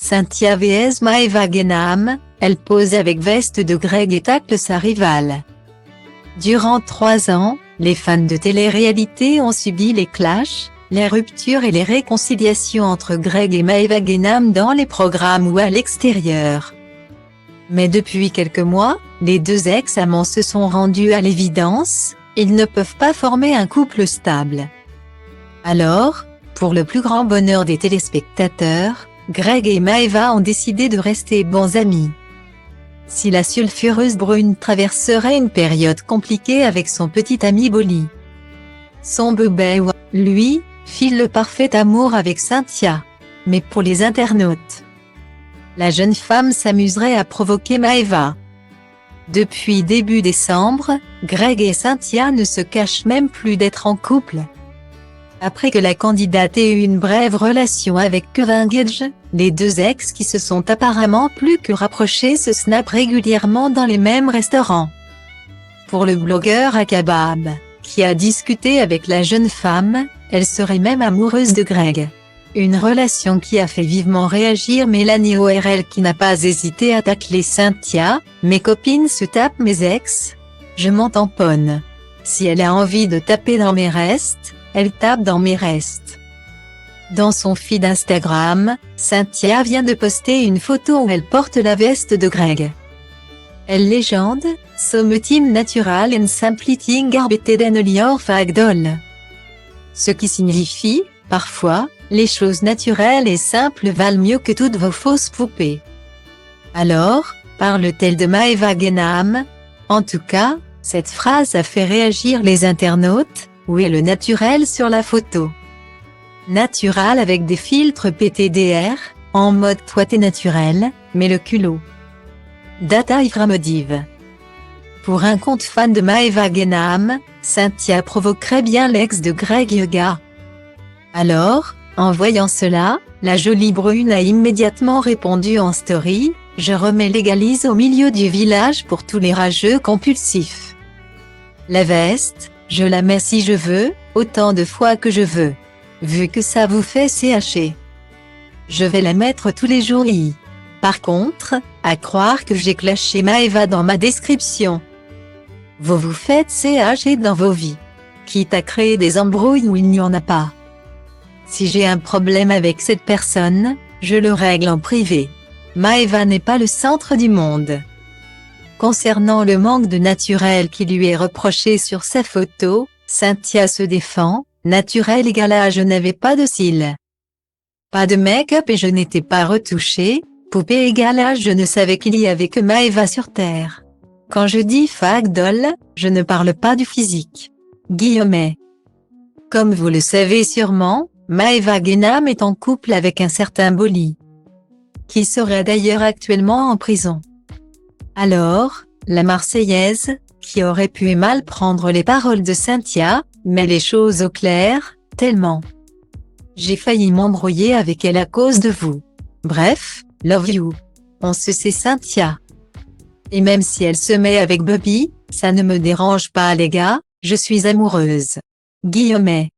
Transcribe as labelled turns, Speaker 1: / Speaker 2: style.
Speaker 1: Cynthia vs Maeva Genam, elle pose avec veste de Greg et tacle sa rivale. Durant 3 ans, les fans de télé-réalité ont subi les clashs, les ruptures et les réconciliations entre Greg et Maeva Genam dans les programmes ou à l'extérieur. Mais depuis quelques mois, les deux ex-amants se sont rendus à l'évidence, ils ne peuvent pas former un couple stable. Alors, pour le plus grand bonheur des téléspectateurs, Greg et Maeva ont décidé de rester bons amis. Si la sulfureuse brune traverserait une période compliquée avec son petit ami Bolly, son bébé, lui, file le parfait amour avec Cynthia. Mais pour les internautes, la jeune femme s'amuserait à provoquer Maeva. Depuis début décembre, Greg et Cynthia ne se cachent même plus d'être en couple. Après que la candidate ait eu une brève relation avec Kevin Gage, les deux ex qui se sont apparemment plus que rapprochés se snappent régulièrement dans les mêmes restaurants. Pour le blogueur Akabab, qui a discuté avec la jeune femme, elle serait même amoureuse de Greg. Une relation qui a fait vivement réagir Mélanie ORL qui n'a pas hésité à tacler Cynthia. « Mes copines se tapent mes ex. Je m'en tamponne. Si elle a envie de taper dans mes restes, elle tape dans mes restes. » Dans son feed Instagram, Cynthia vient de poster une photo où elle porte la veste de Greg. Elle légende « Some team natural and simplicity garbage than your fagdoll ». Ce qui signifie, parfois, les choses naturelles et simples valent mieux que toutes vos fausses poupées. Alors, parle-t-elle de Maeva Genam? En tout cas, cette phrase a fait réagir les internautes. Où est le naturel sur la photo? Natural avec des filtres PTDR, en mode toi t'es naturel, mais le culot. Data Ivramodiv. Pour un compte fan de Maeva Genam, Cynthia provoquerait bien l'ex de Greg Yoga. Alors, en voyant cela, la jolie brune a immédiatement répondu en story, « Je remets l'égalise au milieu du village pour tous les rageux compulsifs. La veste, je la mets si je veux, autant de fois que je veux. Vu que ça vous fait CHer. Je vais la mettre tous les jours y. Par contre, à croire que j'ai clashé Maeva dans ma description. Vous vous faites CHer dans vos vies. Quitte à créer des embrouilles où il n'y en a pas. Si j'ai un problème avec cette personne, je le règle en privé. Maeva n'est pas le centre du monde. » Concernant le manque de naturel qui lui est reproché sur sa photo, Cynthia se défend, « Naturel égale à je n'avais pas de cils. Pas de make-up et je n'étais pas retouchée, poupée égale à je ne savais qu'il y avait que Maeva sur Terre. Quand je dis fagdoll, je ne parle pas du physique. » Guillemets. Comme vous le savez sûrement, Maeva Genam est en couple avec un certain Bolly, qui serait d'ailleurs actuellement en prison. Alors, la Marseillaise, qui aurait pu mal prendre les paroles de Cynthia, met les choses au clair, tellement. J'ai failli m'embrouiller avec elle à cause de vous. Bref, love you. On se sait Cynthia. Et même si elle se met avec Bobby, ça ne me dérange pas les gars, je suis amoureuse. Guillemets.